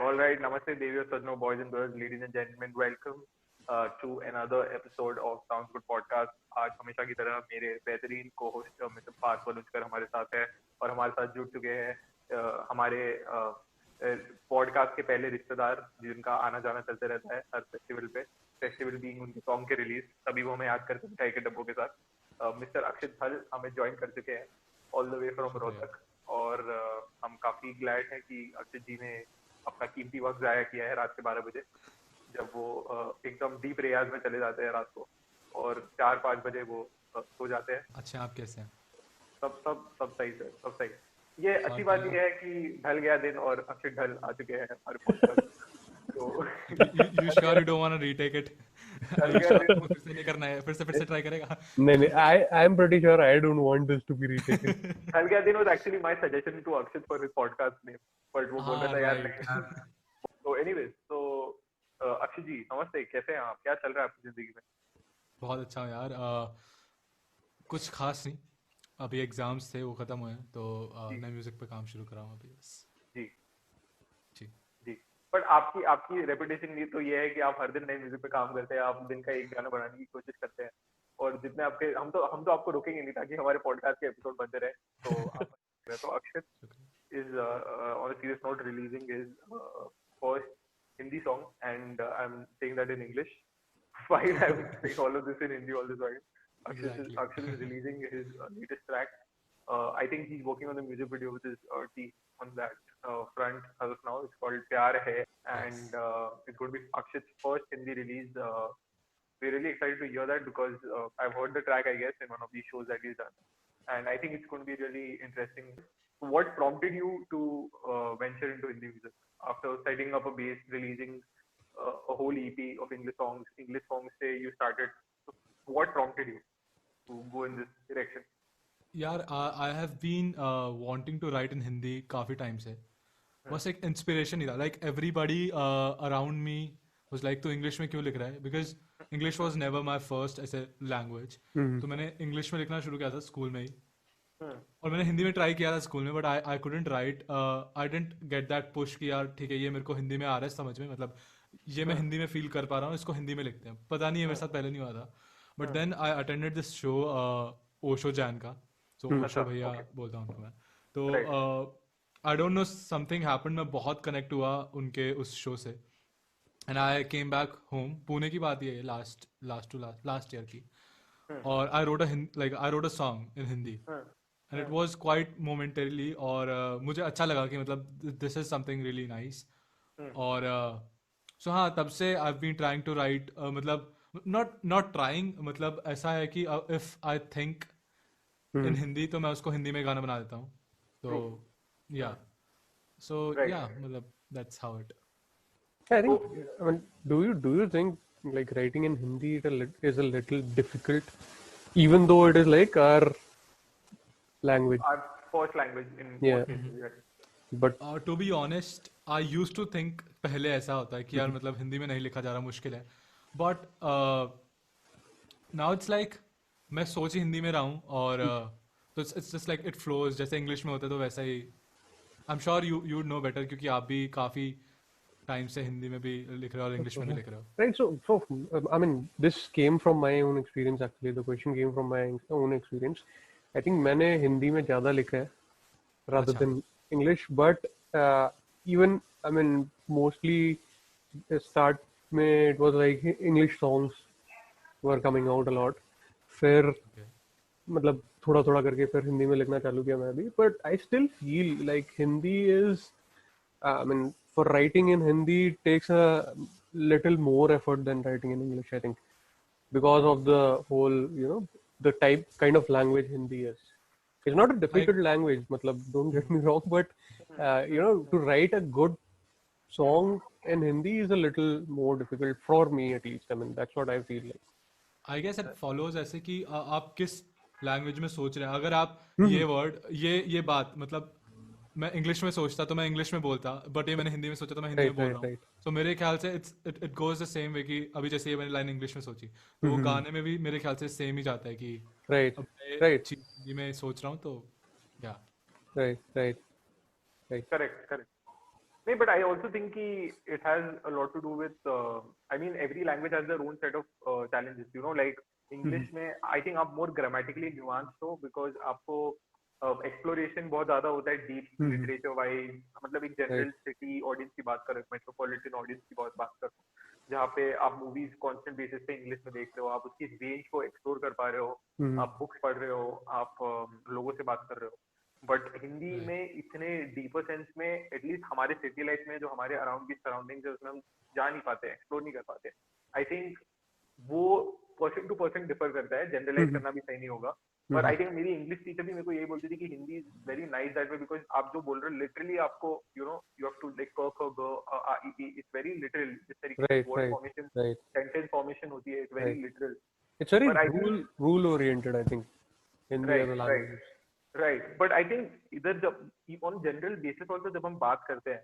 All right, Namaste, Devi Sadno, boys and girls, ladies and gentlemen, welcome to another episode of Sounds Good Podcast. आज हमेशा की तरह मेरे बेहतरीन co-host mister Partha बलूचकर हमारे साथ है और हमारे साथ जुड़ चुके हैं हमारे पॉडकास्ट के पहले रिश्तेदार जिनका आना जाना चलते रहता है हर फेस्टिवल बीइंग उनके सॉन्ग के रिलीज, तभी वो हमें याद करते हैं मिठाई के डब्बों के साथ। मिस्टर अक्षित हल हमें ज्वाइन कर चुके हैं all the way from Rohtak और हम काफी ग्लैड हैं कि अक्षित जी ने अपना कीमती वक्त जाया किया है रात के 12 बजे, जब वो एकदम डीप रियाज में चले जाते हैं रात को और 4-5 बजे वो सो जाते हैं। अच्छा, आप कैसे हैं? सब सही सर, सब सही। ये अच्छी बात ये है कि ढल गया दिन और अक्षित ढल आ चुके हैं हमारे पॉडकास्ट। तो you sure you don't want to retake it? फिर से नहीं करना है, फिर से ट्राई करेगा? नहीं, I am pretty sure I don't want this to be retaken. ढल गया दिन was actually my suggestion to Akshit for his podcast name, but वो बोल रहा था यार नहीं यार। तो anyways, तो अक्षित जी नमस्ते, कैसे हैं आप? क्या चल रहा है आपकी जिंदगी में? बहुत अच्छा हूँ यार। कुछ खास नहीं, अभी एग्जाम्स थे वो खत्म हुए हैं तो मैं म्यूजिक पे काम शुरू कर रहा हूँ अभी बस। जी जी जी। बट आपकी रेपुटेशन ये तो ये है कि आप हर दिन नए म्यूजिक पे काम करते हैं, आप दिन का एक गाना बनाने की कोशिश करते हैं और जितने आपके हम तो आपको रोकेंगे नहीं ताकि हमारे पॉडकास्ट के एपिसोड बनते रहे। तो अक्षित is on a serious note releasing his first Hindi song, and I'm saying that in English while I'm saying all of this in Hindi all this while. Akshat is releasing his latest track. I think he's working on the music video with his team on that front as of now. It's called Pyar Hai, and it's going to be Akshat's first Hindi release. We're really excited to hear that because I've heard the track, I guess, in one of these shows that he's done, and I think it's going to be really interesting. What prompted you to venture into Hindi music after setting up a base, releasing a whole EP of English songs? Say you started. So what prompted you to go in this direction? यार, I have been wanting to write in Hindi काफी time से। बस एक inspiration ही था, like everybody around me was like तो English में क्यों लिख रहा है, because English was never my first ऐसे language। तो मैंने इंग्लिश में लिखना शुरू किया था स्कूल में ही, और मैंने हिंदी में ट्राई किया था स्कूल में, but I couldn't right, I didn't get that push कि यार ठीक है ये मेरे को हिंदी में आ रहा है समझ में, मतलब ये मैं हिंदी में फील कर पा रहा हूँ, इसको हिंदी में लिखते हैं। पता नहीं है, मेरे साथ पहले नहीं हुआ था। But then I attended this show Osho Jain का, सो ओशो भैया बोलता हूँ उनको मैं। तो I don't know, something happened, मैं बहुत कनेक्ट हुआ उनके उस शो से, and I came back home. Pune की बात ये लास्ट ईयर की, और I wrote a song in Hindi and it was quite momentarily, और मुझे अच्छा लगा कि मतलब this is something really nice, और so हाँ, तब से I've been trying to write, मतलब not trying, मतलब ऐसा है कि if I think in Hindi तो मैं उसको हिंदी में गाना बना देता हूँ, तो yeah, so yeah, मतलब that's how it. I think, I mean, do you think like writing in Hindi is a little difficult, even though it is like our language? Our first language in Yeah. But to be honest, I used to think पहले ऐसा होता है कि यार मतलब हिंदी में नहीं लिखा जा रहा, मुश्किल है, but now it's like मैं सोच ही हिंदी में रहा हूँ, और तो it's just like it flows, जैसे इंग्लिश में होता है तो वैसा ही। I'm sure you know better, क्योंकि आप भी काफी टाइम से हिंदी में भी लिख रहे हो और इंग्लिश में भी लिख रहे हो। right, so I mean, this came from my own experience actually. The question came from my own experience. I think मैंने हिंदी में ज़्यादा लिखा है rather than English, but even I mean mostly start में it was like English songs were coming out a lot. फिर मतलब थोड़ा करके फिर हिंदी में लिखना चालू किया मैं भी, but I still feel like Hindi is I mean for writing in Hindi takes a little more effort than writing in English, I think, because of the whole the kind of language Hindi is. It's not a difficult language, matlab, don't get me wrong, but to write a good song in Hindi is a little more difficult for me, at least. I mean, that's what I feel like. I guess it follows ऐसे कि आप किस language में सोच रहे हैं। अगर आप ये वर्ड ये बात, मतलब मैं इंग्लिश में सोचता तो मैं इंग्लिश में बोलता, बट ये मैंने हिंदी में सोचा तो मैं हिंदी में बोल रहा हूँ। सो मेरे ख्याल से it goes the same way कि अभी जैसे ये मैंने लाइन इंग्लिश में सोची तो वो गाने में भी मेरे ख्याल से सेम ही जाता है कि राइट हिंदी में सोच रहा हूँ तो या right correct. No, but I also think it has a lot to do with. I mean, every language has their own set of challenges. You know, like English में I think आप more grammatically nuanced हो because आपको exploration बहुत ज़्यादा होता है deep literature wise. मतलब एक general city audience की बात कर रहे हो, metropolitan audience की बात कर रहे हो, जहाँ पे आप movies constant basis पे English में देख रहे हो, आप उसकी range को explore कर पा रहे हो, आप books पढ़ रहे हो, आप लोगों से बात कर रहे हो. बट हिंदी में इतने डीपर सेंस में एटलीस्ट हमारे सिटी लाइफ में जो हमारे अराउंड की सराउंडिंग्स है उसमें हम जा नहीं पाते, एक्सप्लोर नहीं कर पाते. आई थिंक वो पर्सन टू पर्सन डिफर करता है, जनरलाइज करना भी सही नहीं होगा. पर आई थिंक मेरी इंग्लिश टीचर भी मेरे को यही बोलती थी कि Hindi is very nice that way because आप जो बोल रहे हो लिटरली आपको you know you have to like क ख ग आ ई ई इट्स वेरी लिटरल. जिस तरीके से वर्ड फॉर्मेशन सेंटेंस फॉर्मेशन होती है it's very literal. It's very rule oriented, I think, in the other languages. Right, but I think इधर जब on general basis also जब हम बात करते हैं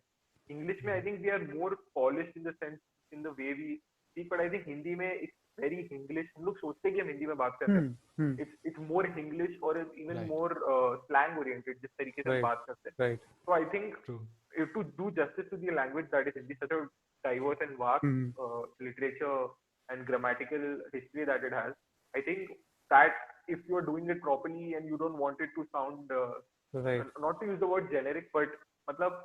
English में I think we are more polished in the sense in the way we speak, but I think Hindi में it's very English. हम लोग सोचते हैं कि हम हिंदी में बात कर रहे हैं. It's more English or even more slang oriented जिस तरीके से हम बात करते हैं. Right. So I think to do justice to the language that is Hindi, such a diverse and vast literature and grammatical history that it has, I think that if you are doing it properly and you don't want it to sound not to use the word generic, but matlab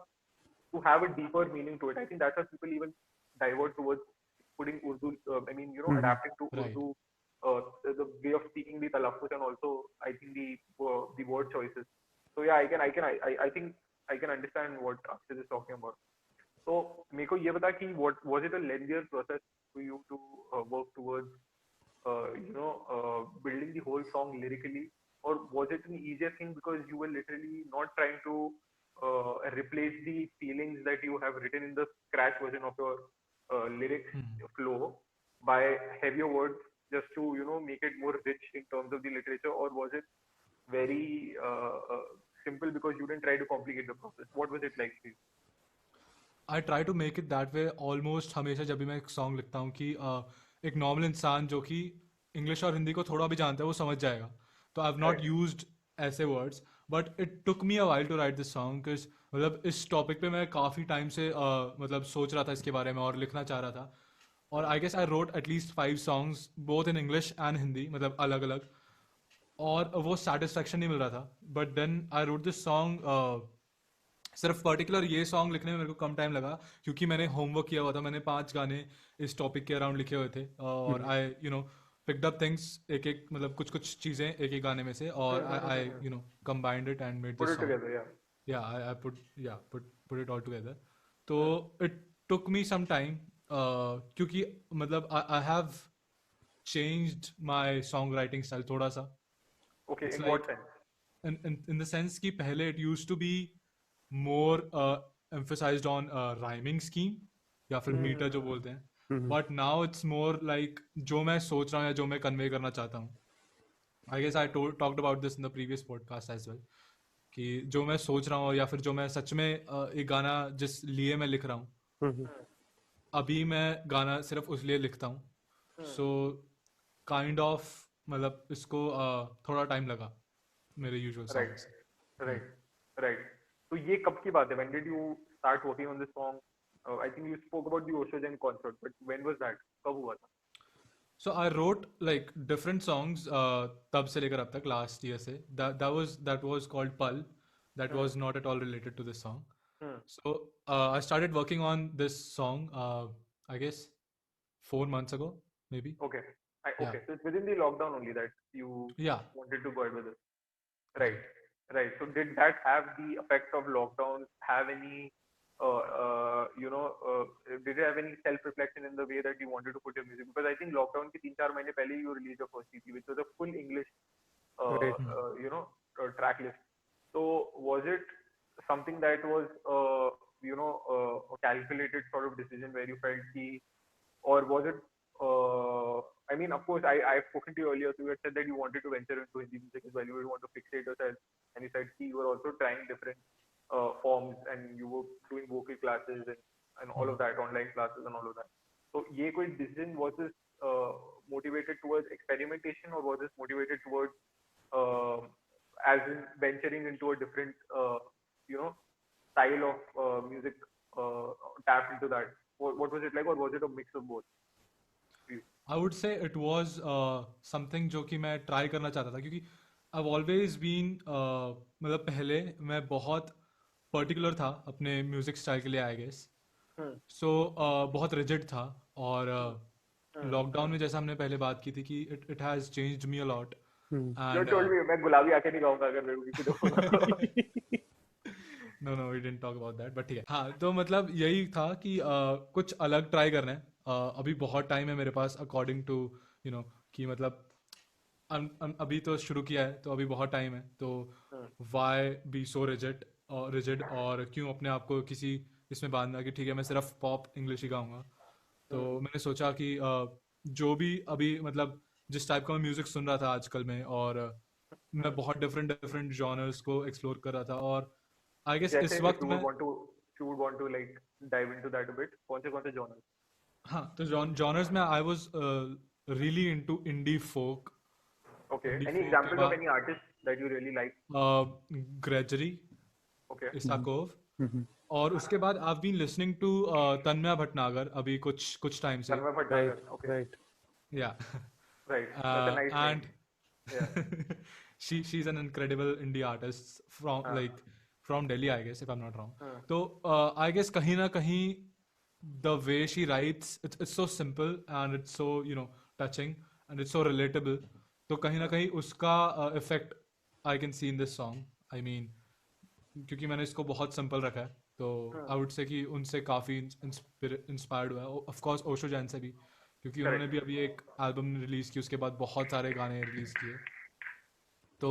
to have a deeper meaning to it, I think that's why people even divert towards putting Urdu, I mean, you know, adapting to Urdu, the way of speaking, the talaffuz, and also I think the word choices. So yeah, I think I can understand what Akshay is talking about. So मेरे को ये बता कि what was it a lengthier process for you to work towards building the whole song lyrically, or was it an easier thing because you were literally not trying to replace the feelings that you have written in the scratch version of your lyric flow by heavier words just to make it more rich in terms of the literature, or was it very simple because you didn't try to complicate the process? What was it like for you? I try to make it that way almost हमेशा जब भी मैं एक song लिखता हूँ कि एक normal इंसान जो कि इंग्लिश और हिंदी को थोड़ा भी जानता है वो समझ जाएगा. तो आई हैव नॉट यूज्ड ऐसे words, but it took me a while to write this song because मतलब इस टॉपिक पे मैं काफ़ी टाइम से मतलब सोच रहा था इसके बारे में और लिखना चाह रहा था. और I guess I wrote at least 5 songs both in English and Hindi, मतलब अलग अलग, और वो सेटिस्फेक्शन नहीं मिल रहा था. But then I wrote this song. सिर्फ पर्टिकुलर ये सॉन्ग लिखने में मेरे को कम टाइम लगा क्योंकि मैंने होमवर्क किया हुआ था. मैंने 5 गाने इस टॉपिक के अराउंड लिखे हुए थे और आई picked up things एक मतलब कुछ चीजें एक गाने में से, और I combined it and made this song. Put it together, I put it all together. तो it took me some time क्योंकि मतलब I have changed my songwriting style थोड़ा सा. Okay, It's in like, what sense? In the sense कि पहले it used to be more emphasized on rhyming scheme या फिर metre जो बोलते हैं. But now it's more like जो मैं सोच रहा हूँ या जो मैं कन्वे करना चाहता हूँ. I guess I talked about this in the previous podcast as well कि जो मैं सोच रहा हूँ या फिर जो मैं सच में एक गाना जिस लिए मैं लिख रहा हूँ, अभी मैं गाना सिर्फ उस लिए लिखता हूँ. So kind of मतलब इसको थोड़ा टाइम लगा मेरे यूजुअल सॉन्ग्स. Right. तो ये कब की बात है? When did you start working on this song? I think you spoke about the Osho Jain concert, but when was that? कब हुआ था? So I wrote like different songs तब से लेकर अब तक last year से. That was called Pal. That was not at all related to this song. So I started working on this song I guess 4 months ago maybe. Okay. So it's within the lockdown only that you wanted to go ahead with it. Right. So did that have the effect of lockdown have any did it have any self-reflection in the way that you wanted to put your music? Because I think lockdown के 3-4 महीने पहले you released your first EP, which was a full English, track list. So was it something that was, a calculated sort of decision where you felt key, or was it? I mean, of course, I've spoken to you earlier. So you had said that you wanted to venture into Hindi music as well. You would want to fixate yourself, and you said you were also trying different forms, and you were doing vocal classes and all of that, online classes and all of that. So ये कोई decision, was this motivated towards experimentation, or was this motivated towards as in venturing into a different style of music tapped into that? What was it like, or was it a mix of both? I would say it was something जो कि मैं try करना चाहता था, क्योंकि I've always been मतलब पहले मैं बहुत particular था अपने music style के लिए, I guess. Hmm. So बहुत rigid था, और lockdown में जैसा हमने पहले बात की थी कि it has changed me a lot. You And told me मैं गुलाबी आंखें नहीं गाऊंगा अगर मेरे को किसी दोस्त को। no, we didn't talk about that, but ठीक है. हाँ, तो मतलब यही था कि कुछ अलग ट्राई करना है. अभी बहुत टाइम है मेरे पास, अकॉर्डिंग टू यू नो, कि मतलब अभी तो शुरू किया है, तो अभी बहुत टाइम है, तो वाई बी सो रिजिड, और क्यों अपने आप को किसी इसमें बांधना कि ठीक है मैं सिर्फ पॉप इंग्लिश ही गाऊंगा. तो मैंने सोचा कि जो भी अभी मतलब जिस टाइप का मैं म्यूजिक सुन रहा था आजकल में, और मैं बहुत डिफरेंट डिफरेंट जॉनर्स को एक्सप्लोर कर रहा था, और आई गेस जैसे इस if वक्त मैं, you would want to like dive into that a bit, कौन से genres? हाँ, तो जॉनर्स में I was really into indie folk. Okay. Indie Any folk के examples of बाद any artist that you really like? ग्रेजरी, Okay. इसाकोव, और उसके बाद I been listening to Tanmaya Bhatnagar अभी कुछ टाइम से. Tanmay Right, Bhatnagar. Okay. right. या Right. That's a nice name. and Yeah. she's an incredible indie artist from हाँ. like from Delhi, I guess, if I'm not wrong. हाँ. तो I guess कहीं ना कहीं the way she writes, it's so simple and it's so touching and it's so relatable. तो कहीं ना कहीं उसका effect I can see in this song. I mean, क्योंकि मैंने इसको बहुत सिंपल रखा है, तो आई वुड से कि उनसे काफ़ी इंस्पायर्ड हुआ है. ऑफ कोर्स ओशो जैन से भी, क्योंकि उन्होंने भी अभी एक एल्बम रिलीज़ की, उसके बाद बहुत सारे गाने रिलीज़ किए, तो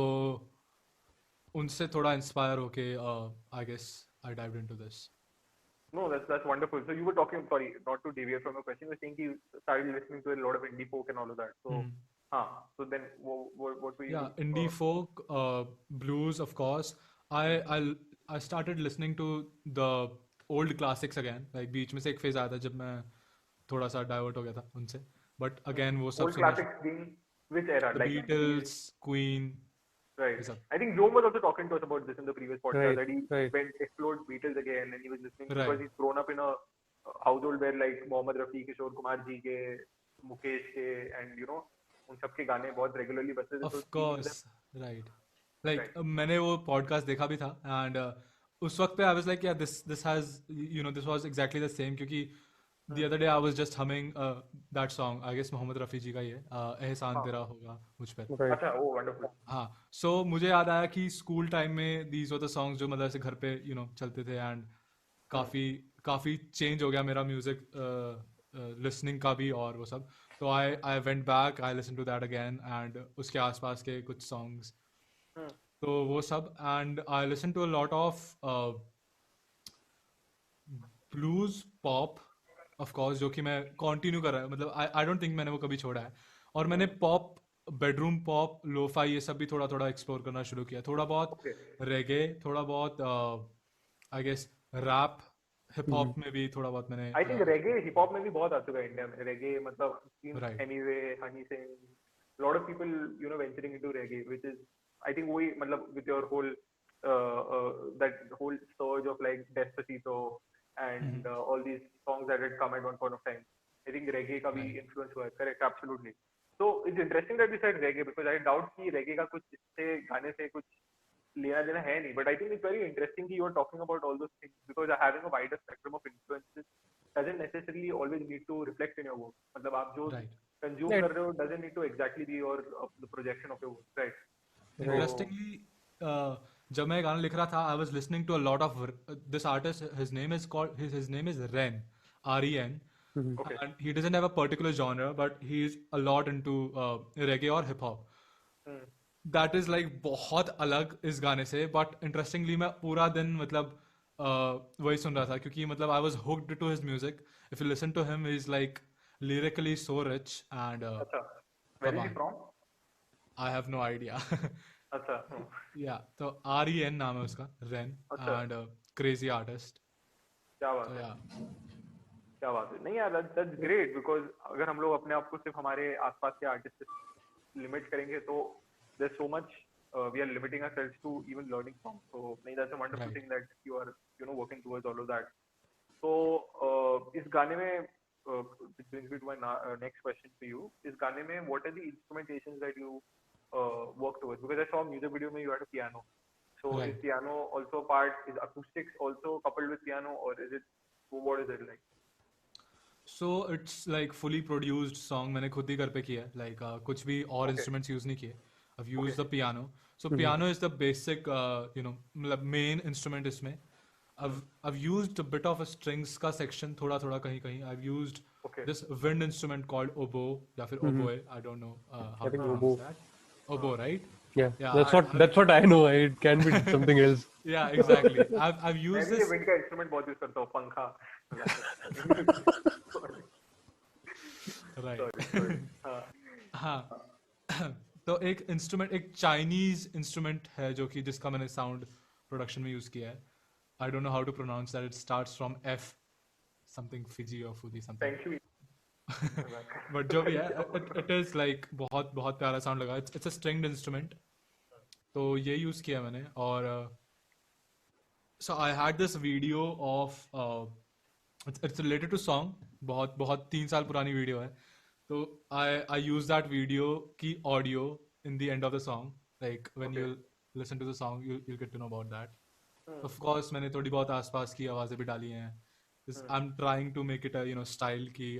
उनसे थोड़ा इंस्पायर होके I guess I dived into this. No, that's wonderful. So you were talking, sorry, not to deviate from your question, you were saying you started listening to a lot of indie folk and all of that. So, so then what were you? Yeah, indie folk, blues, of course. I I started listening to the old classics again. Like बीच में से एक phase आया था जब मैं थोड़ा सा divert हो गया था उनसे, but again वो सब Old सुनना, classics being which era? the Like Beatles, Queen, right. ये सब. I think Joe was also talking to us about this in the previous podcast, Right, that he right. went explored Beatles again and he was listening Right. because he's grown up in a household where like Mohammed Rafi, Kishore Kumar ji के, Mukesh के, and उन सब के गाने बहुत regularly बजते थे. Of So seeing course, them, right. Like Right. मैंने वो podcast देखा भी था, and उस वक्त पे I was like, yeah, this has this was exactly the same, क्योंकि the other day I was just humming that song. I guess Mohammad Rafi जी का ही है, एहसान तेरा होगा मुझ पर. Right. अच्छा, oh wonderful. हाँ, so मुझे याद आया कि स्कूल टाइम में these were the songs जो मतलब ऐसे घर पे चलते थे, and काफ़ी चेंज हो गया मेरा म्यूजिक लिसनिंग का भी, और वो सब. तो I went back, I listen to that again, and उसके आसपास के कुछ सॉन्ग्स, तो वो सब, and I listen to a lot of blues pop, of course, जो कि मैं कंटिन्यू कर रहा है, मतलब आई डोंट थिंक मैंने वो कभी छोड़ा है. और मैंने पॉप, बेडरूम पॉप, लोफाई, ये सब भी थोड़ा थोड़ा एक्सप्लोर करना शुरू किया. थोड़ा बहुत Okay. रेगे, थोड़ा बहुत I guess rap, hip hop में भी थोड़ा बहुत मैंने I think reggae hip hop में भी बहुत आ चुका है इंडिया में. Reggae मतलब Right. Anyway, Honey Singh, lot of people venturing into reggae, which is I think वही मतलब with your whole that whole surge of like Despacito and all these songs that had come at one point of time. I think reggae का भी Right. influence हुआ है. Correct, absolutely. So it's interesting that you said reggae because I doubt कि reggae का कुछ इससे गाने से कुछ लेना देना है नहीं, but I think it's very interesting कि you are talking about all those things because having a wider spectrum of influences doesn't necessarily always need to reflect in your work. मतलब आप जो Right. consume कर रहे हो doesn't need to exactly be your the projection of your work, right? Interestingly, जब मैं गाना लिख रहा था, I was listening to a lot of this artist. His name is Ren, R-E-N, Okay. and he doesn't have a particular genre, but he's a lot into reggae or hip hop. That is like बहुत अलग इस गाने से, but interestingly मैं पूरा दिन मतलब वही सुन रहा था, क्योंकि मतलब I was hooked to his music. If you listen to him, he's like lyrically so rich and अच्छा. Where is he from? I have no idea. अच्छा. Yeah, तो R-E-N नाम है उसका, Ren, अच्छा. and crazy artist. क्या बात So है. yeah, क्या बात है. नहीं यार, that's great because अगर हम लोग अपने आप को सिर्फ हमारे आसपास के आर्टिस्ट से लिमिट करेंगे तो there's so much we are limiting ourselves to even learning songs. So that's a wonderful Right. thing that you are working towards all of that. तो इस गाने में which brings me to my next question to you. इस गाने में what are the instrumentations that you worked with? Because I saw a music video में you had a piano. So Right. is piano also part? Is acoustics also coupled with piano, or is it? What is it like? So it's like fully produced song मैंने खुद ही घर पे किया है, like कुछ भी और Okay. instruments use नहीं किए. I've used Okay. the piano. So piano is the basic मतलब main instrument इसमें. I've used a bit of a strings का section थोड़ा थोड़ा कहीं कहीं. I've used Okay. this wind instrument called oboe या फिर oboe. I don't know how I to think pronounce oboe. that. Oboe, right? Yeah, Yeah, that's what I know. It can be something else. yeah, exactly. I've मैं used भी ये this. wind का instrument बहुत use करता हूँ, पंखा. Right. Sorry. हाँ. तो एक इंस्ट्रूमेंट, एक चाइनीज इंस्ट्रूमेंट है जो कि जिसका मैंने साउंड प्रोडक्शन में यूज किया है. I don't know how to pronounce that. It starts from F something, Fiji और Fuji something. Thank you. But जो भी है, इट इज लाइक बहुत बहुत प्यारा साउंड लगा. It's a stringed instrument. तो ये यूज किया मैंने. और so I had this video of it's related to song. बहुत बहुत 3 साल पुरानी वीडियो है. तो आई यूज दैट वीडियो की audio in the end of the song, like when Okay. you listen to the song, you'll get to know about that. Of course मैंने थोड़ी बहुत आसपास की आवाजें भी डाली हैं. I'm trying to make it a style की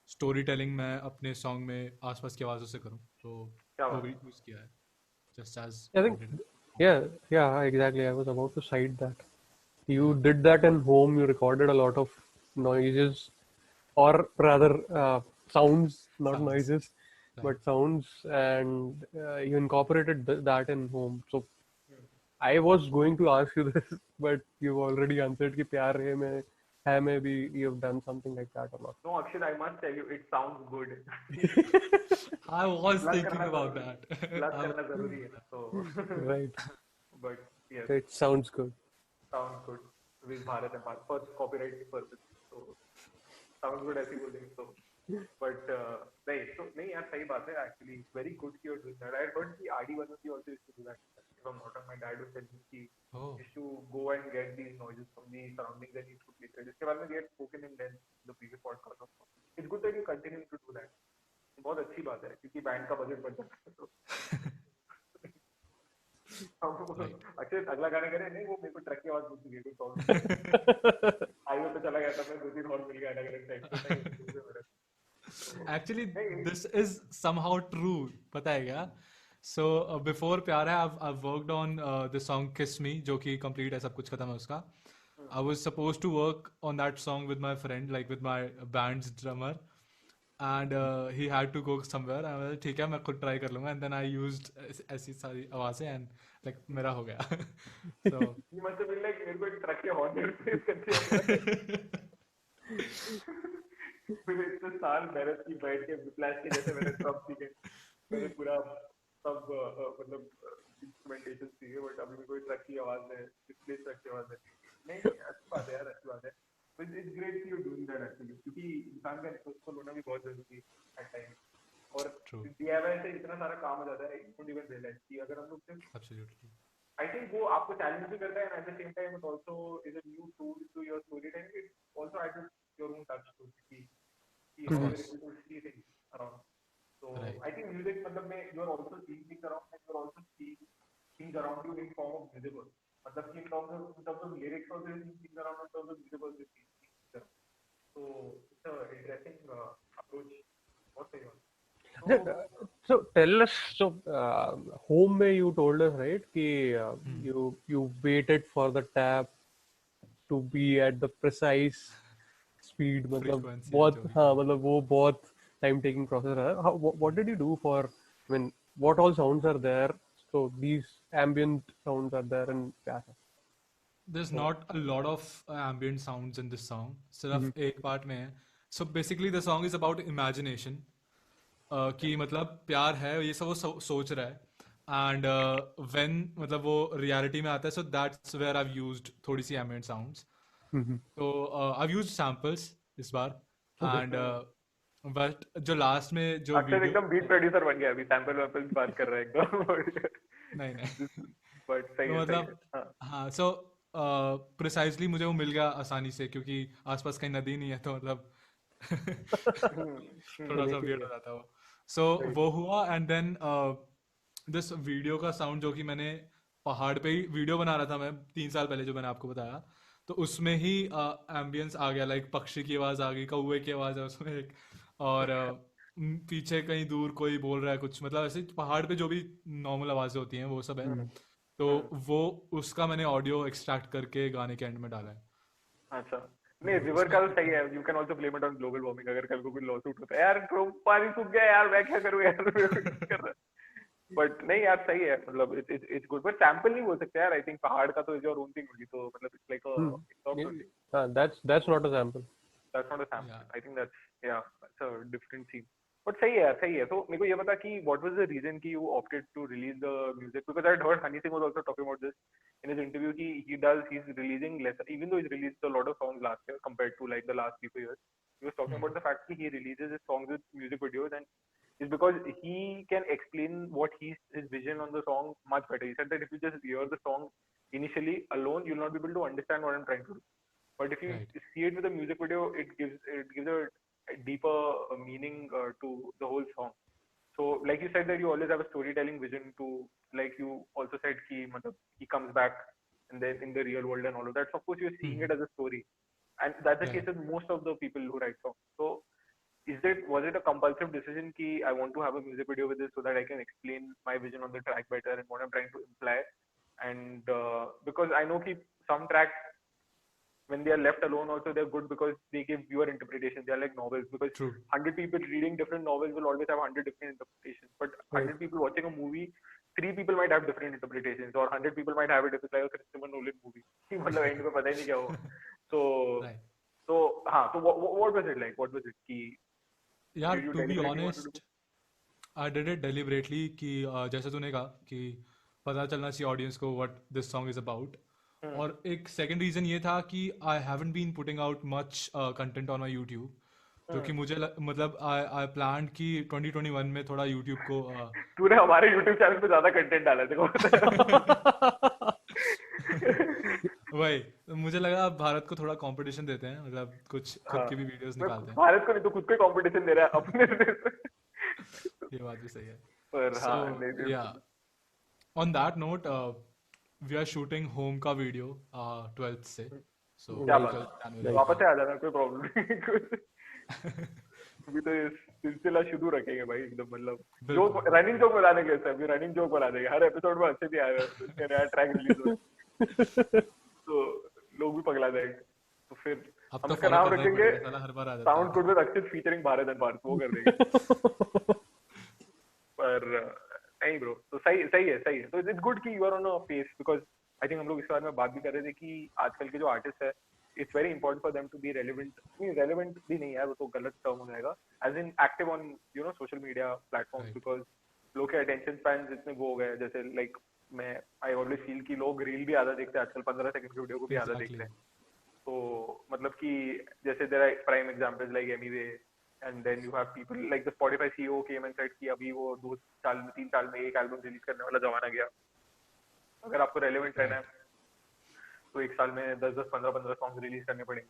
स्टोरी टेलिंग मैं अपने सॉन्ग में आसपास की आवाजों से करूँ. तो क्या वो बात भी है. यूज किया है just as I I think, did. yeah, exactly. I was about to cite that. You did that in home. You recorded a lot of noises, or rather, sounds, not Sounds. noises, Right. but sounds, and you incorporated that in home. So I was going to ask you this, but you've already answered कि प्यार है में भी you've done something like that or not. No, Akshay, I must tell you, it sounds good. I was Plus thinking करना about जरूरी- that. plus करना जरूरी है ना, so Right. but yes, It sounds good. sounds good with Bharat and Bharat for copyright purpose, so sounds good ऐसे बोलेंगे तो. But नहीं, तो नहीं यार, सही बात है. Actually, very good कि you're doing that. I heard कि RD Banooti also used to do that. If I'm not wrong, my dad was telling me कि Oh. used to go and get these noises from the surroundings and used to play it. इसके बारे में we had spoken in length in the previous podcast. It's good that you continue to do that. बहुत अच्छी बात है क्योंकि band का budget बढ़ जाता है. तो अक्षय अगला गाना करे नहीं, वो मेरे को ट्रक की आवाज पूछ रही है कोई प्रॉब्लम. हाईवे पे चला गया था मैं, 2-3 हॉर्न मिल गया अलग अलग टाइप के. Actually, this is somehow true. पता है क्या? So before प्यार है, I've worked on the song Kiss Me, जो कि complete है, सब कुछ खत्म है उसका. I was supposed to work on that song with my friend, like with my band's drummer, and he had to go somewhere. I was like, ठीक है, मैं खुद try कर लूँगा. And then I used ऐसी सारी आवाजें and like मेरा हो गया. So You must have been like, मेरे को एक ट्रक के हॉर्न रिप्लेस करते हैं. फिर इतने साल मेहनत की बैठ के विप्लास के जैसे मैंने सब सीखे, मैंने पूरा सब मतलब इंस्ट्रूमेंटेशन सीखे, बट अभी मेरे को ट्रक की आवाज है, रिप्लेस ट्रक की आवाज है. नहीं, अच्छी बात है यार, अच्छी बात है. बट इट्स ग्रेट कि यू डूइंग दैट एक्चुअली, क्योंकि इंसान का रिसोर्सफुल होना भी बहुत जरूरी है एट टाइम. और डीआईवाई से इतना सारा काम हो जाता है, यू डोंट इवन रियलाइज कि अगर हम लोग सिर्फ absolutely. I think वो आपको चैलेंज भी करता है, and at the same time it also is a new tool to your storytelling. It also adds your own touch to it. How you're able to see things around. So Right. I think music मतलब में you are also seeing things around, and you are also seeing things around you in form of visible. मतलब कि in terms of lyrics also you're seeing things around, in terms of visible you're seeing things around. So it's a interesting approach. What say you? So tell us, so home में you told us, right, कि you waited for the tap to be at the precise speed. मतलब Frequency बहुत, जो भी हाँ, मतलब वो बहुत time taking process रहा. What did you do for, I mean, what all sounds are there? So these ambient sounds are there and क्या है? There's not a lot of ambient sounds in this song. सिर्फ एक part में है. So basically the song is about imagination. कि मतलब प्यार है, ये सब वो सोच रहा है. And when मतलब वो reality में आता है, so that's where I've used थोड़ी सी ambient sounds. So I've used samples इस बार. And but जो last में जो अक्षर video एकदम बीट प्रोड्यूसर बन गया अभी, सैंपल वैम्पल बात कर रहा है एकदम. नहीं बट सही तो है, सही मतलब है. हाँ. हाँ, so प्रिसाइजली मुझे वो मिल गया आसानी से, क्योंकि आसपास कहीं नदी नहीं है, तो मतलब थोड़ा सा नहीं वियर्ड है, हो जाता है वो। सो राइट। वो हुआ, एंड देन दिस वीडियो का साउंड जो कि मैंने पहाड़ पे ही वीडियो बना रहा था मैं 3 साल पहले, जो मैंने आपको बताया, तो उसमें ही एम्बियंस आ गया, लाइक पक्षी की आवाज आ गई, कौवे की आवाज है उसमें एक, और पीछे कहीं दूर कोई बोल रहा है कुछ, मतलब ऐसे पहाड़ पे जो भी नॉर्मल आवाजें होती हैं वो सब है। हम्म, तो वो उसका मैंने ऑडियो एक्सट्रैक्ट करके गाने के एंड में डाला है। अच्छा। नहीं, तो रिवर उसमें का तो सही है, you can also blame it on global warming. अगर कल को कोई लॉ सूट होता है, यार पानी सूख गया यार, मैं क्या करूँ यार, मेरे को कुछ कर रहा है। बट नहीं यार, सही है, मतलब इट्स गुड, बट सैंपल नहीं बोल सकते यार। आई थिंक पहाड़ का तो is your own thing only, तो मतलब इट्स लाइक अ ये, सॉफ्ट ओनली। हाँ, that's not a sample. That's not a sample. या I think that's, yeah, that's a different scene. But सही है यार, सही है। तो मेरे को ये बता कि what was the reason कि you opted to release the music? Because I heard Honey Singh was also talking about this in his interview कि he's releasing less, even though he's released a lot of songs last year compared to like the last 3 4 years. He was talking about the fact that he releases his songs with music videos, and it's because he can explain what his vision on the song much better. He said that if you just hear the song initially alone, you'll not be able to understand what I'm trying to do. But if you right see it with a music video, it gives a deeper meaning to the whole song. So, like you said that you always have a storytelling vision to, like you also said, he comes back and then in the real world and all of that. So of course you're seeing it as a story, and that's the case right with most of the people who write songs. So, was it a compulsive decision कि I want to have a music video with this so that I can explain my vision on the track better and what I'm trying to imply? And because I know कि some tracks when they are left alone also they're good because they give your interpretation. They are like novels, because true 100 people reading different novels will always have 100 different interpretations. But Right. 100 people watching a movie, 3 people might have different interpretations, or 100 people might have it if it's like a Christopher Nolan movie. मतलब end में पता ही नहीं क्या होगा. So right so हाँ, so what was it like? What was it कि यार, did you to be deliberately want to do? Honest I did it deliberately कि जैसे तूने कहा कि पता चलना चाहिए ऑडियंस को what this song is about. Hmm. और एक सेकंड रीजन ये था कि I haven't been putting out much content on my YouTube, जो कि मुझे मतलब आई प्लान कि 2021 में थोड़ा यूट्यूब को तूने हमारे YouTube चैनल पे ज्यादा कंटेंट डाला है, देखो पता वही, तो मुझे लगा अब भारत को थोड़ा कंपटीशन देते हैं, मतलब कुछ खुद हाँ, की भी वीडियोस मैं निकालते हैं। भारत को नहीं तो खुद को कंपटीशन दे रहा है अपने से। ये बात भी सही है। पर सो हाँ, नहीं या, on that note, we are shooting home का वीडियो 12th से, सो क्या Nice, बात 12th है, जनवरी nice. वापस पे। से आ जाना, कोई प्रॉब्लम नहीं। अभी तो ये सिलसिला शुरू रखेंगे भाई एकदम, मतलब बिल्कुल जोक, रनिंग बिल्कुल। जोक बनाने के अभी रनिंग जोक बना देंगे हर एपिसोड में, अच्छे से आए हुए नया ट्रैक रिलीज हो तो लोग भी पगला जाएंगे। तो फिर अब हम तो इसका फॉलो नाम करना ही रखेंगे पड़ेगा, साला हर बार आ जाता साउंड है। Good with Akshit featuring Bharat and Bharat, वो कर देंगे। पर नहीं ब्रो, तो सही सही है, सही है। तो इट्स गुड कि you are on a pace, because I think हम लोग इस बारे में बात भी कर रहे थे कि आजकल के जो आर्टिस्ट है, it's very important for them to be relevant. नहीं, रेलिवेंट भी नहीं है, वो तो गलत टर्म हो जाएगा, as in active on social media platforms, right because लोग के अटेंशन स्पैन इतने वो हो गए हैं। जैसे लाइक मैं आई ऑलवेज फील कि लोग रील भी आधा देखते हैं आजकल, 15 सेकंड की वीडियो को भी आधा देखते एग्जैक्टली। हैं। तो मतलब कि जैसे there are prime examples like anyway, and then you have people like the Spotify CEO came and said कि अभी वो 2 साल में 3 साल में एक एल्बम रिलीज करने वाला जमाना गया। अगर आपको रेलेवेंट रहना राइट है तो एक साल में 10 10 15 15 सॉन्ग रिलीज करने पड़ेंगे।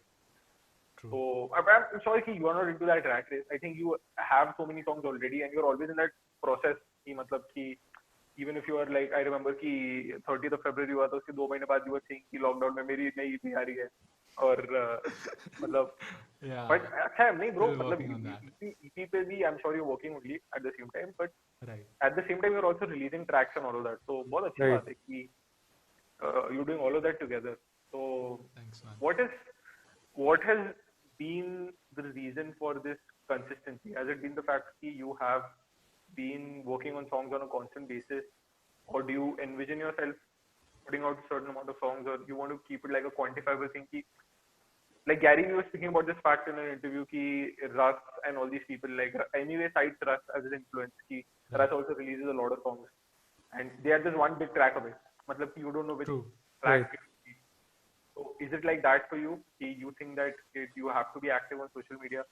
ट्रू। So I'm sorry कि you are not into that rat race. I think you have so many songs already and you're always in that process कि मतलब कि even if you are like, I remember कि 30th of February हुआ था, उसके 2 महीने बाद you were saying कि लॉकडाउन में मेरी नई EP आ रही है, और मतलब या, बट अच्छा है नहीं ब्रो, स्टिल मतलब वर्किंग ऑन दैट। EP पे भी I am sure you working only at the same time, but right, at the same time you are also releasing tracks and all of that, तो बहुत अच्छी Right. बात है कि you're doing all of that together. So thanks man. what has been the reason for this consistency? Has it been the fact that you have been working on songs on a constant basis, or do you envision yourself putting out a certain amount of songs, or you want to keep it like a quantifiable thing? Like Gary Vee was speaking about this fact in an interview ki Russ and all these people, like anyway cites Russ as his influence, ki Russ right also releases a lot of songs and they are just one big track away. Matlab ki you don't know which true. track Right. it will be. So is it like that for you? You think that you have to be active on social media?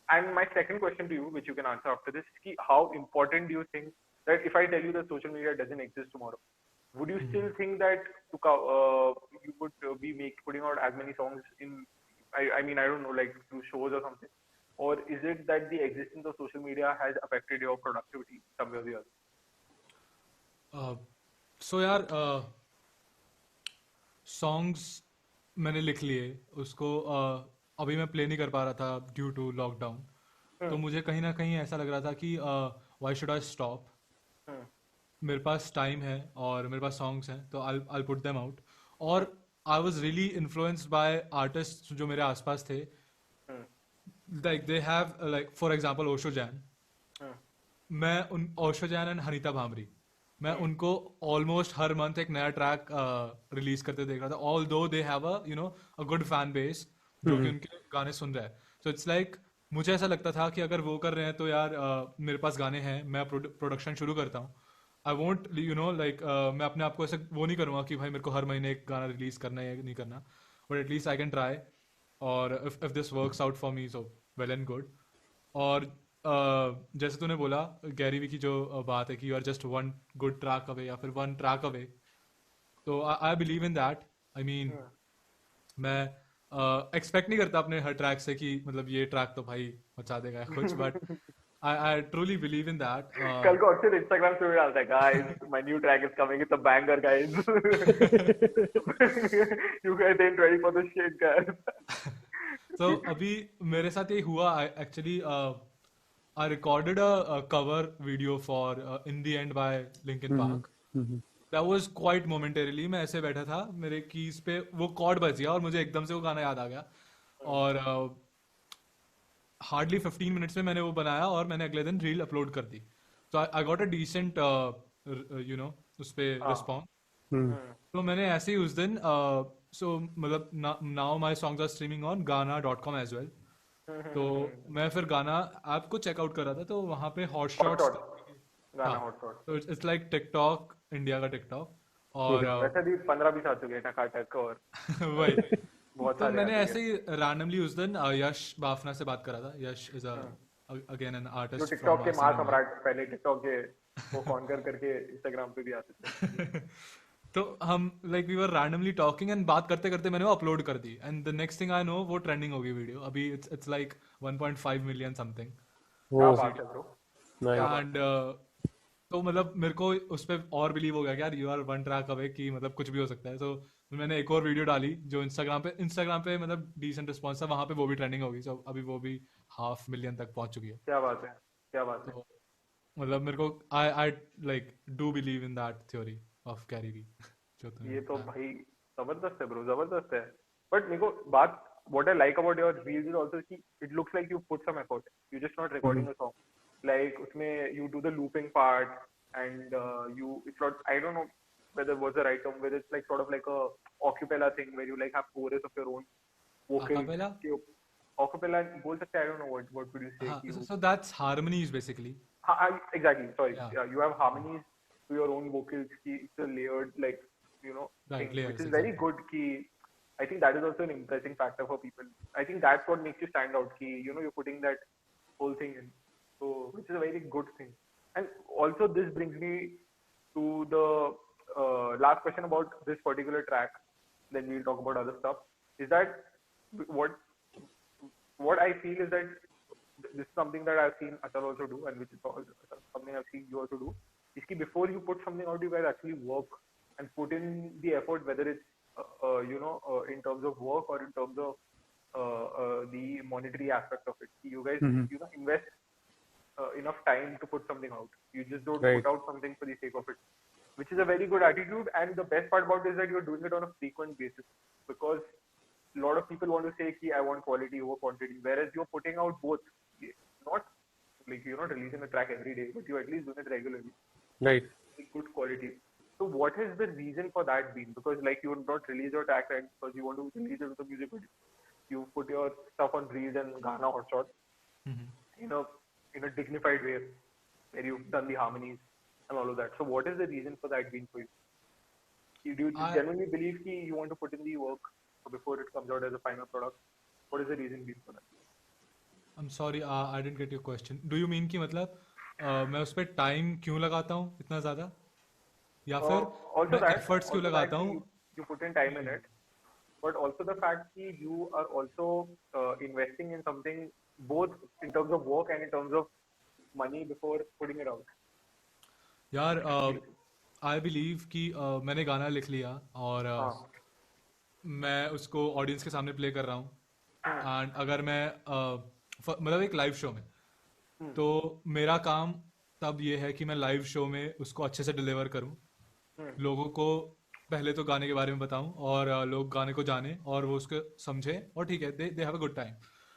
And my second question to you, which you can answer after this, is how important do you think that if I tell you that social media doesn't exist tomorrow, would you Hmm. still think that you would be putting out as many songs in, I mean, I don't know, like through shows or something? Or is it that the existence of social media has affected your productivity some way or the other? सो यार songs मैंने लिख लिए उसको अभी मैं play नहीं कर पा रहा था ड्यू टू लॉकडाउन. तो Hmm. मुझे कहीं ना कहीं ऐसा लग रहा था कि why should I stop. Hmm. मेरे पास टाइम है और मेरे पास सॉन्ग्स हैं तो आई पुट देम आउट. और I was really influenced by artist जो मेरे आसपास थे. Hmm. Like they have like for example Osho Jain. Hmm. मैं उन ओशो जैन एंड हनीता भामरी मैं Hmm. उनको ऑलमोस्ट हर मंथ एक नया ट्रैक रिलीज करते देख रहा था. ऑल दो they have a good fan base जो कि उनके गाने सुन रहा है. सो इट्स लाइक मुझे ऐसा लगता था कि अगर वो कर रहे हैं तो यार मेरे पास गाने हैं, मैं प्रोडक्शन शुरू करता हूँ. आई वोंट लाइक मैं अपने आप को ऐसे वो नहीं करूँगा कि भाई मेरे को हर महीने एक गाना रिलीज करना है या नहीं करना. But at least I can try. और if this works out for me so well and good. और जैसे तूने बोला गैरी वी की जो बात है कि you are just one good track away या फिर वन ट्रैक अवे. तो I believe in that. I mean Hmm. मैं एक्सपेक्ट नहीं करता अपने हर ट्रैक से कि मतलब ये ट्रैक तो भाई मचा देगा या कुछ. But I truly believe in that. कल को अक्षर इंस्टाग्राम स्टोरी डालता है, guys my new track is coming, it's a banger guys. You guys ain't ready for this shit guys. तो अभी मेरे साथ ये हुआ actually. I recorded a cover video for in the end by Linkin Park. That was quite momentarily. मैं ऐसे बैठा था, मेरे कीज पे वो कॉर्ड बज गया और मुझे एकदम से वो गाना याद आ गया. और हार्डली 15 मिनट्स में मैंने वो बनाया और मैंने अगले दिन रील अपलोड कर दी. तो आई गॉट अ डिसेंट उस पे हाँ. रिस्पॉन्स. हम्म. तो मैंने ऐसे ही उस दिन सो मतलब now my songs are streaming on गाना.com एज वेल. तो मैं फिर गाना ऐप को चेकआउट कर रहा था तो वहाँ पे हॉट शॉट्स. हॉटशॉट, हाँ. गाना हॉटशॉट. तो इट्स लाइक टिकटॉक, इंडिया का टिकटॉक. और वैसे भी 15-20 आ चुके हैं टकाटक, और वही. बहुत तो सारे आ मैंने चुके ऐसे हैं. ही रैंडमली उस दिन यश बाफना से बात करा था. यश इज हम्म. अगेन एन जो आर्टिस्ट टिकटॉक फ्रॉम के सिंगापुर. महासम्राट, पहले टिकटॉक के वो कॉन्कर करके इंस्टाग्राम पे भी आते थे. तो हम like we were randomly talking and बात करते करते मैंने वो अपलोड कर दी. And the next thing I know वो ट्रेंडिंग हो गई वीडियो. अभी इट्स लाइक 1.5 मिलियन समथिंग. क्या बात है ब्रो, क्या बात एंड तो मतलब मेरे को उस पर और बिलीव हो गया कि यार you are one track away कि मतलब कुछ भी हो सकता है. तो मैंने एक और वीडियो डाली जो इंस्टाग्राम पे मतलब डिसेंट रिस्पॉन्स था. वहां पे वो भी ट्रेंडिंग हो गई. सो अभी वो भी 500,000 तक पहुंच चुकी है. क्या बात है, क्या बात है. तो मतलब मेरे को I like do believe in that theory of carry we जो तूने ये तो बताया. भाई जबरदस्त है ब्रो, जबरदस्त है. बट मेरे को बात, what I like about your reels is also कि it looks like you put some effort. You're just not recording a song. Like उसमें you do the looping part, and it's not, I don't know whether was the right term, whether it's like sort of like a acapella thing where you like have chorus of your own vocals. Acapella? Acapella बोल सकते हैं, I don't know what would you say हाँ, कि वो. so that's harmonies basically. Exactly, sorry. Yeah. Yeah, you have harmonies to your own vocals. It's a layered, like, Right, thing, layers, which is very exactly. good. I think that is also an impressing factor for people. I think that's what makes you stand out. You're putting that whole thing in, so which is a very good thing. And also, this brings me to the last question about this particular track. Then we'll talk about other stuff. Is that what what I feel is that this is something that I've seen Achal also do, and which is also something I've seen you also do. Is कि before you put something out, you guys actually work and put in the effort, whether it's in terms of work or in terms of the monetary aspect of it. You guys invest enough time to put something out. You just don't Right. put out something for the sake of it, which is a very good attitude. And the best part about it is that you're doing it on a frequent basis, because a lot of people want to say I want quality over quantity, whereas you're putting out both. Not like you're not releasing a track every day, but you're at least doing it regularly. Right. Good quality. So what has the reason for that been? Because like you would not release your track and because you want to release it with a music video. You put your stuff on Reels and Ghana Hotshot in a dignified way, where you've done the harmonies and all of that. So what is the reason for that been for you? Do you genuinely believe you want to put in the work before it comes out as a final product? What is the reason been for that? I'm sorry, I didn't get your question. Do you mean कि मतलब मैं उस पर time क्यों लगाता हूँ इतना ज़्यादा? या फिर Also मैं that, एफर्ट्स क्यों also that लगाता कि हूँ. you put in time in it, but also the fact that you are also investing in something both in terms of work and in terms of money before putting it out. यार I believe कि मैंने गाना लिख लिया और हाँ. मैं उसको ऑडियंस के सामने प्ले कर रहा हूँ. हम्म. एंड अगर मैं मतलब एक लाइव शो में, हम्म. तो मेरा काम तब ये है कि मैं लाइव शो में उसको अच्छे से डिलीवर करूँ, हम्म. लोगों को पहले तो गाने के बारे में बताऊं और लोग गाने को जाने और वो उसको समझे और ठीक है, they have a good time.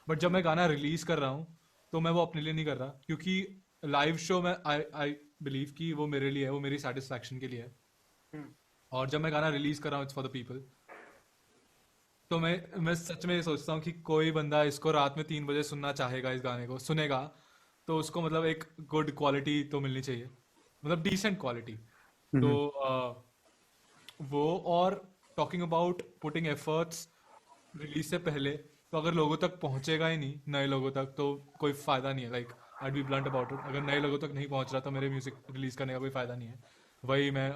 But जब मैं गाना रिलीज कर रहा हूँ तो मैं वो अपने लिए नहीं कर रहा, क्योंकि लाइव शो में आई आई बिलीव कि वो मेरे लिए है, वो मेरी सेटिस्फैक्शन के लिए है. हम्म. और जब मैं गाना रिलीज कर रहा हूँ इट्स फॉर द पीपल. तो मैं सच में ये सोचता हूँ कि कोई बंदा इसको रात में 3 बजे सुनना चाहेगा, इस गाने को सुनेगा, तो उसको मतलब एक गुड क्वालिटी तो मिलनी चाहिए, मतलब डिसेंट क्वालिटी. तो वो, और talking about putting efforts release से पहले, तो अगर लोगों तक पहुंचेगा ही नहीं, नए लोगों तक, तो कोई फायदा नहीं है. Like I be blunt about it, अगर नए लोगों तक नहीं पहुंच रहा तो मेरे म्यूजिक रिलीज करने का कोई फायदा नहीं है. वही मैं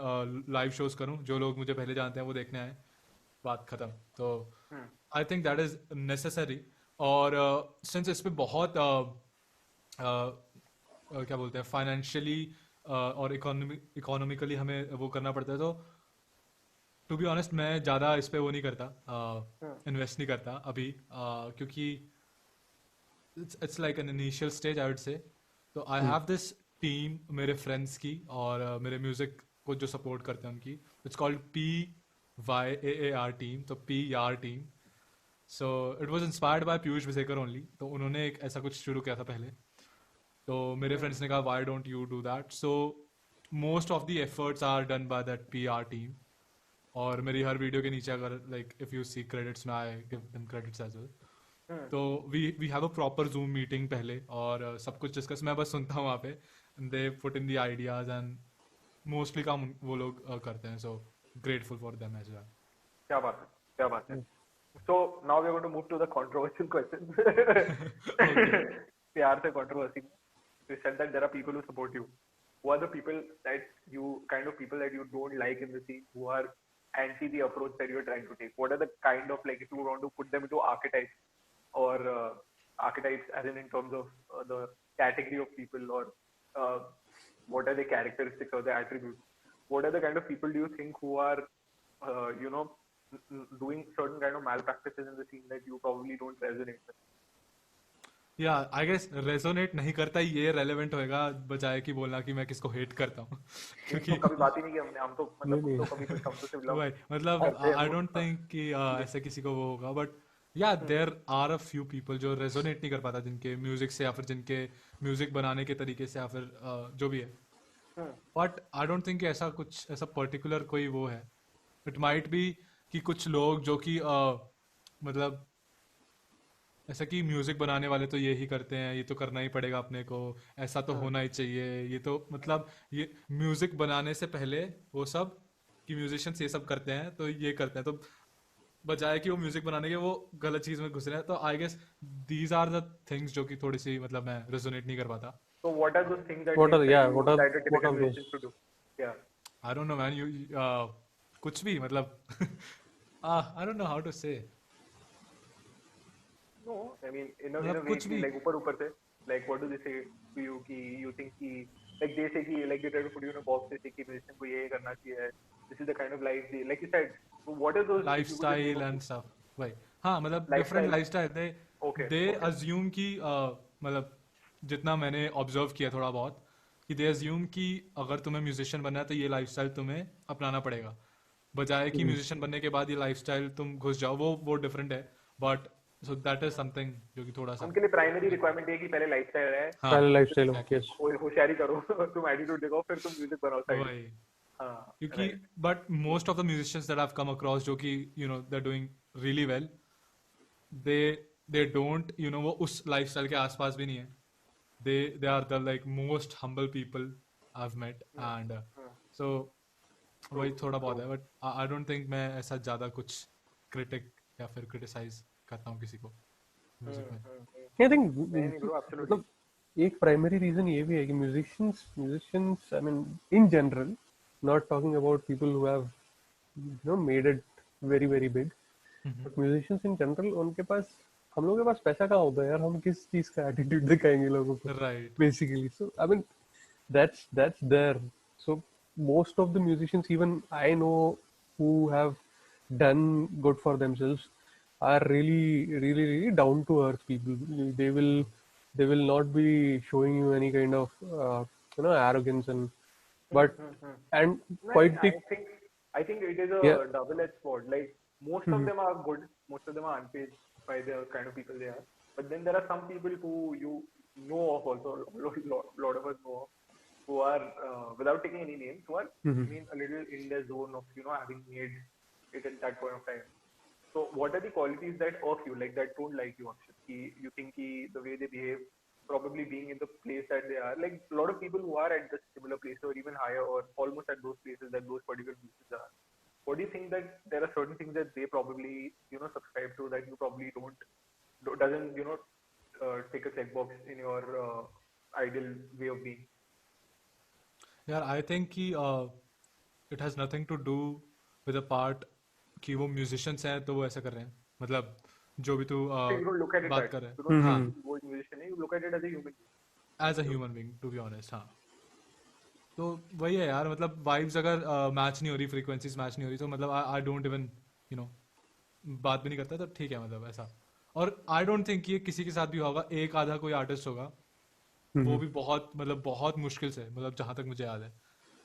लाइव शोज करूं, जो लोग मुझे पहले जानते हैं वो देखने आए, बात खत्म. तो hmm. I think that is necessary. और सिंस इस पे बहुत क्या बोलते हैं, फाइनेंशियली और इकोनॉमिकली हमें वो करना पड़ता है, तो टू बी ऑनेस्ट मैं ज़्यादा इस पे वो नहीं करता, हम्म. इन्वेस्ट नहीं करता अभी, क्योंकि it's like an initial stage I would say. तो आई हैव दिस टीम मेरे फ्रेंड्स की और मेरे म्यूजिक को जो सपोर्ट करते हैं उनकी. इट्स कॉल्ड PYAAR टीम, तो पी यार team. So it was inspired by Piyush Vijekar only. तो उन्होंने एक ऐसा कुछ शुरू किया था पहले, तो मेरे फ्रेंड्स ने कहा why don't you do that. So most of the efforts are done by that PR team. और मेरी हर वीडियो के नीचे अगर like if you see credits में, I give them credits as well. Hmm. तो we have a proper Zoom meeting पहले, और सब कुछ डिस्कस मैं बस सुनता हूँ वहाँ पे. They put in the ideas and mostly काम वो लोग करते हैं. So grateful for them as well. क्या बात है, क्या बात है. So now we are going to move to the controversial questions. Okay. प्यार से controversy. You said that there are people who support you. Who are the people that you kind of people that you don't like in the scene, who are anti the approach that you're trying to take? What are the kind of, like, if you want to put them into archetypes, or archetypes as in terms of the category of people, or uh, what are the characteristics or the attributes? What are the kind of people do you think who are doing certain kind of malpractices in the scene that you probably don't resonate with? या I guess resonate नहीं करता ही ये relevant होएगा, बजाय कि बोलना कि मैं किसको हेट करता हूँ. क्योंकि तो कभी बात ही नहीं की हमने, हम तो मतलब नहीं, तो कभी कुछ हम तो सिर्फ लव भाई मतलब करते हैं आई वो. डोंट थिंक कि ऐसे किसी को वो होगा. But yeah there are a few people जो रेजोनेट नहीं कर पाता जिनके म्यूजिक से, या फिर जिनके म्यूजिक बनाने के तरीके से, या फिर जो भी है. बट आई डोंट थिंक ऐसा कुछ ऐसा पर्टिकुलर कोई वो है. इट माइट बी कि कुछ लोग जो कि मतलब ऐसा कि म्यूजिक बनाने वाले तो ये ही करते हैं, ये तो करना ही पड़ेगा अपने को, ऐसा तो होना ही चाहिए, ये तो मतलब ये म्यूजिक बनाने से पहले वो सब कि म्यूजिशियंस ये सब करते हैं तो ये करते हैं, तो बजाय कि वो म्यूजिक बनाने के वो गलत चीज में घुस रहे हैं. तो I guess these are the things जो कि थोड़ी सी मतलब मैं रेजोनेट नहीं कर पाता. So what are those things that What are, yeah, you what are, that a what typical are those? musician should do? Yeah. I don't know man, you कुछ भी मतलब I don't know how to say. No, I mean in a मतलब way कुछ कि भी. like ऊपर से, like what do they say to you कि you think कि like they say कि like they try to put you in a box, they say कि musician को ये करना चाहिए, this is the kind of life they, like you said, so what are those, if you could just name lifestyle a and few? Stuff. भाई हाँ, मतलब different Lifestyle. Lifestyle Okay, दे okay. Assume कि मतलब जितना मैंने ऑब्जर्व किया थोड़ा बहुत, कि दे अज्यूम कि अगर तुम्हें म्यूजिशियन बनना है तो ये लाइफस्टाइल तुम्हें अपनाना पड़ेगा, बजाय कि म्यूजिशियन बनने के बाद ये लाइफस्टाइल तुम घुस जाओ. वो डिफरेंट है. But so that is something जो कि थोड़ा सा उनके लिए प्राइमरी रिक्वायरमेंट है कि पहले लाइफस्टाइल है, हाँ Parallel lifestyle, एग्जैक्टली yes. होशियारी करो, तुम एटीट्यूड दिखाओ, फिर तुम म्यूजिक बनाओ साइड. वही. हाँ, क्योंकि right. But most of the musicians that have come across जो कि you know they are doing really well, they they don't वो उस लाइफस्टाइल के आसपास भी नहीं है. they are the like most humble people I've met. And so वही थोड़ा बहुत है. बट आई डोंट थिंक मैं ऐसा ज्यादा कुछ क्रिटिक या फिर क्रिटिसाइज करता हूँ किसी को म्यूजिक में. I think नहीं bro, absolutely. मतलब एक प्राइमरी रीजन ये भी है कि musicians I mean in general not talking about people who have made it very very big, but musicians in general, उनके पास, हम लोगों के पास पैसा कहाँ होता है यार, हम किस चीज का एटीट्यूड दिखाएंगे लोगों को Right. basically. So I mean that's there. So most of the musicians, even I know, who have done good for themselves, are really down to earth people. They will they will not be showing you any kind of arrogance but and I mean, quite the I think it is yeah. a double-edged sword. Like most of them are good, most of them are unpaid by the kind of people they are. But then there are some people who you know of also, lot of us know of, who are without taking any names, who are I mean a little in the zone of having made it at that point of time. So what are the qualities that irk you, like that don't like you, Akshat? You think the way they behave, probably being in the place that they are, like a lot of people who are at the similar place or even higher or almost at those places that those particular places are. What do you think that there are certain things that they probably subscribe to that you probably don't doesn't take a checkbox in your ideal way of being? यार I think कि it has nothing to do with a part कि वो musicians हैं तो वो ऐसा कर रहे हैं, मतलब जो भी तू So you don't look at it बात that कर way. रहे You हैं, don't हाँ, see वो musician है. You look at it as a human being. As a human being to be honest, हाँ. तो वही है यार, मतलब वाइब्स अगर मैच नहीं हो रही, फ्रीक्वेंसीज मैच नहीं हो रही, तो मतलब I don't even you know बात भी नहीं करता, तो ठीक है, मतलब ऐसा. और आई डोंट थिंक ये किसी के साथ भी होगा, एक आधा कोई आर्टिस्ट होगा, वो भी बहुत मतलब बहुत मुश्किल से, मतलब जहाँ तक मुझे याद है.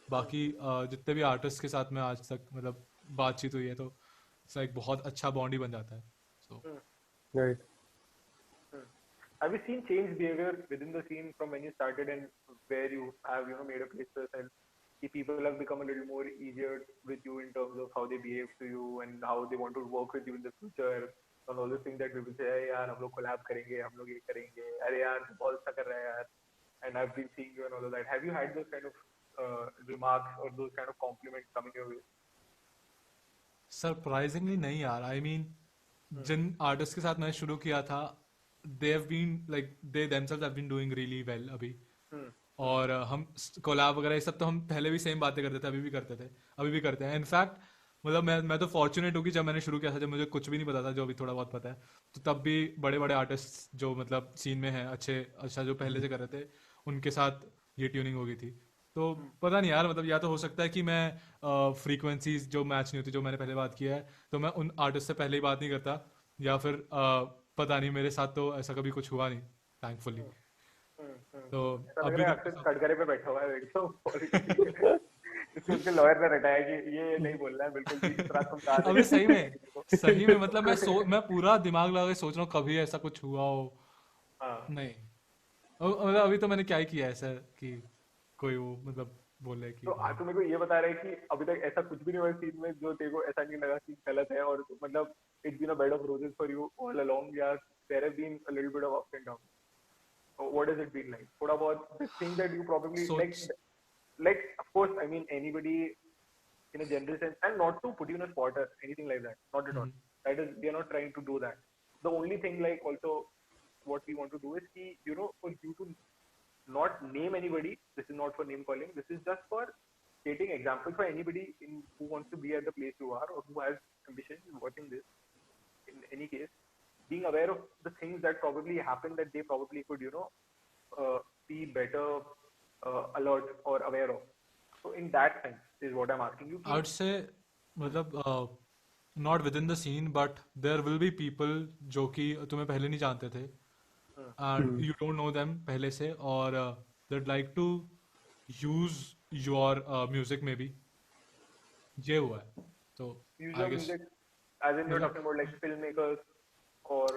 बाकी जितने भी आर्टिस्ट के साथ में आज तक मतलब बातचीत हुई है, तो एक बहुत अच्छा बॉन्ड ही बन जाता है. सो Right. Have you seen change behavior within the scene from when you started and where you have made a place for yourself? If people have become a little more easier with you in terms of how they behave to you and how they want to work with you in the future, and all those things that people say, "Hey, यार हम लोग collab करेंगे, हम लोग ये करेंगे, अरे यार तू बहुत अच्छा कर रहा है यार," and I've been seeing you and all of that. Have you had those kind of remarks or those kind of compliments coming your way? Surprisingly नहीं यार, आई मीन जिन आर्टिस्ट के साथ मैंने शुरू किया था, they have been like they themselves have been doing really well अभी. और हम कोलैब वगैरह ये सब तो हम पहले भी सेम बातें करते थे, अभी भी करते थे, अभी भी करते हैं. इनफैक्ट मतलब मैं तो फॉर्चुनेट हूँ कि जब मैंने शुरू किया था, जब मुझे कुछ भी नहीं पता था, जो अभी थोड़ा बहुत पता है, तो तब भी बड़े बड़े आर्टिस्ट जो मतलब सीन में हैं, अच्छा जो पहले से कर रहे थे, उनके साथ ये ट्यूनिंग हो गई थी. तो पता नहीं यार, मतलब या तो हो सकता है कि मैं फ्रीक्वेंसीज जो मैच नहीं होती, जो मैंने पहले बात किया है, तो मैं उन आर्टिस्ट से पहले ही बात नहीं करता, या फिर पता नहीं, मेरे साथ तो ऐसा कभी कुछ हुआ नहीं, थैंकफुली. तो ऐसा लग अभी रहा है तक अक्सर कटघरे पे बैठा हुआ है एकदम. इसको उसके लॉयर ने रटाया कि ये नहीं बोलना है बिल्कुल भी, इस रात तुम कहा अभी सही में मतलब मैं पूरा दिमाग लगा के सोच रहा हूँ कभी ऐसा कुछ हुआ हो. हाँ. नहीं, मतलब अभी तो मैंने क्या ही किया ऐसा कि कोई वो मतलब बोले कि तो तू मेरे को ये बता रहा है कि अभी तक ऐसा कुछ भी नहीं हुआ सीन में जो तेरे को ऐसा नहीं लगा कि गलत है, और मतलब it's been a bed of roses for you all along, या there have been a little bit of ups and down? What has it been like? थोड़ा बहुत the thing that you probably सोच. like of course I mean anybody in a general sense, and not to put you in a spot or anything like that, not at all. That is, we are not trying to do that. The only thing, like, also what we want to do is for you to not name anybody. This is not for name calling. This is just for stating examples for anybody who wants to be at the place you are or who has ambitions watching this. In any case, being aware of the things that probably happen that they probably could be better alert or aware of. So in that sense is what I'm asking you. I would say मतलब not within the scene, but there will be people जो कि तुम्हें पहले नहीं जानते थे, and you don't know them पहले से, और they'd like to use your music maybe. ये हुआ है, तो use I your guess music as in you're talking about like filmmakers or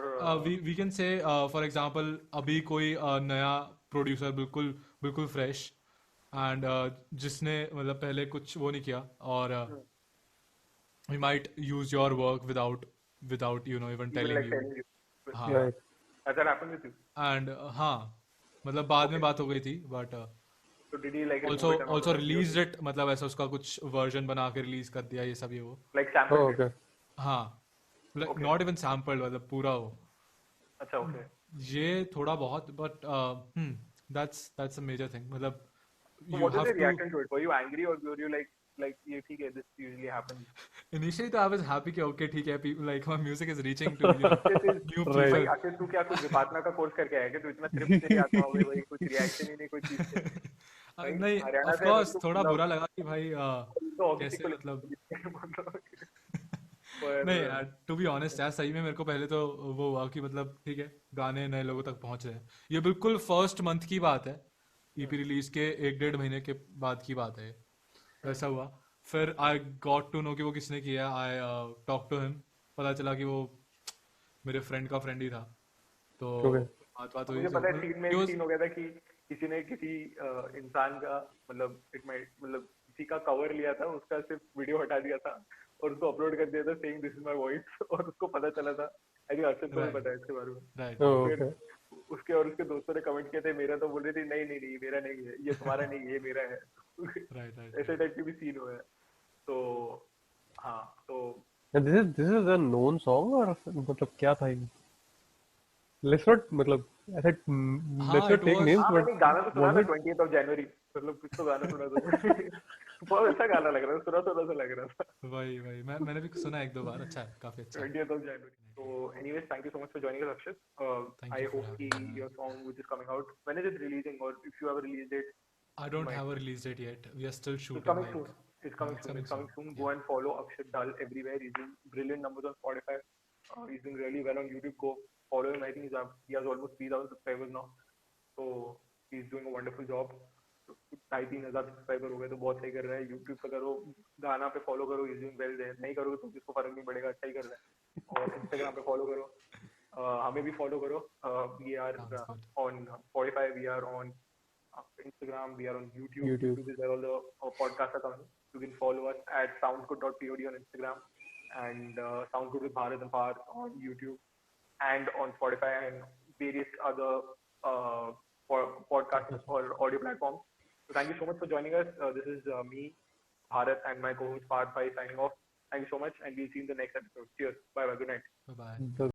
we can say for example अभी कोई नया प्रोड्यूसर बिल्कुल बिल्कुल फ्रेश, एंड जिसने मतलब पहले कुछ वो नहीं किया, और we might use your work without even telling like you. telling you. हाँ. Right. Has that happened with you? And हाँ, मतलब बाद में बात हो गई थी, but So did he like also remove it and all of that? released it, मतलब ऐसा उसका कुछ वर्जन बना के रिलीज कर दिया, ये सब ये वो. Like sample Oh, it. okay. हाँ, like Okay. not even sampled, मतलब पूरा हो. अच्छा, okay. ये थोड़ा बहुत, but that's a major thing. मतलब So you what was have your to. reaction to it? Were you angry or were you like like ये ठीक है, this usually happens. Initially, तो I was happy कि okay ठीक है, people like my music is reaching to new Right. भाई people. आखिर तू क्या कुछ विपासना का कोर्स करके आया क्या? तू इतना थ्रिफ्ट से नहीं आता होगा भाई, कुछ रिएक्शन ही नहीं कोई चीज पे भाई। नहीं, हरियाणा of से अगर course तू थोड़ा मतलब बुरा लगा कि भाई तो ऑब्वियसली कैसे मतलब पर नहीं यार, टू बी ऑनेस्ट यार, सही में मेरे को पहले तो वो हुआ कि मतलब ठीक है, गाने नए लोगों तक पहुंच रहे हैं। ये बिल्कुल फर्स्ट मंथ की बात है, ईपी रिलीज के 1-1.5 महीने के बाद की बात है ये। वैसा हुआ। फिर आई गॉट टू नो कि वो किसने किया। आई टॉक टू हिम, पता चला कि वो मेरे फ्रेंड का फ्रेंड ही था। तो Okay. बात बात हुई मुझे तो पता है सीन में he एक was- सीन हो गया था कि किसी ने किसी इंसान का मतलब मतलब किसी का कवर लिया था, उसका सिर्फ वीडियो हटा दिया था और उसको अपलोड कर दिया था saying this is my voice, और उसको पता चला था। आई थिंक अर्शद को भी right, पता है इसके बारे में। right, Oh, right, फिर okay. उसके और उसके दोस्तों ने कमेंट किए थे मेरा, तो बोल रहे थे नहीं नहीं नहीं मेरा नहीं है, ये तुम्हारा नहीं है, ये मेरा है। right, right, ऐसे right. टाइप के भी सीन हुए हैं। तो हाँ तो And this is a known song or मतलब क्या था ये? Let's not मतलब ऐसे let's हाँ, not it take was names, हाँ but मैंने गाना तो सुना was था it 20th of January, मतलब कुछ तो गाना सुना था। बहुत अच्छा गाना लग रहा था, सुना सुना सा लग रहा था। वही वही मैंने भी सुना 1-2 बार। अच्छा है, काफी अच्छा है। 20th of January. So, anyways, thank you so much for joining us, Akshit. Thank I you for hope having me, man. your song which is coming out, when is it releasing, or if you have a release date I in don't mind? have a release date yet. We are still It's shooting. coming Like, soon. It's coming it's soon. coming It's coming soon. soon. Go Yeah. and follow Akshit Dal everywhere. He's doing brilliant numbers on Spotify. He's doing really well on YouTube. Go follow him. I think he has almost 3,000 subscribers now. So he's doing a wonderful job. 2,500-3,000 subscriber हो गए तो बहुत सही कर रहा है। YouTube पे करो, गाना पे फॉलो करो, इज डूइंग वेल देयर। नहीं करोगे तो किसको फर्क नहीं पड़ेगा, अच्छा ही कर रहा है। और इंस्टाग्राम पे फॉलो करो, हमें भी फॉलो करो। We are Sounds good. On Spotify, we are on Instagram, we are on YouTube. YouTube? YouTube is where all the podcasts are coming. You can follow us at soundsgood.pod on Instagram, and Soundsgood with Bharat and Parth on YouTube, and on Spotify and various other podcast or audio platforms. So thank you so much for joining us. This is me, Bharat, and my co-host Parth Bhai signing off. Thank you so much, and we'll see you in the next episode. Cheers. Bye bye. Good night. Bye bye. The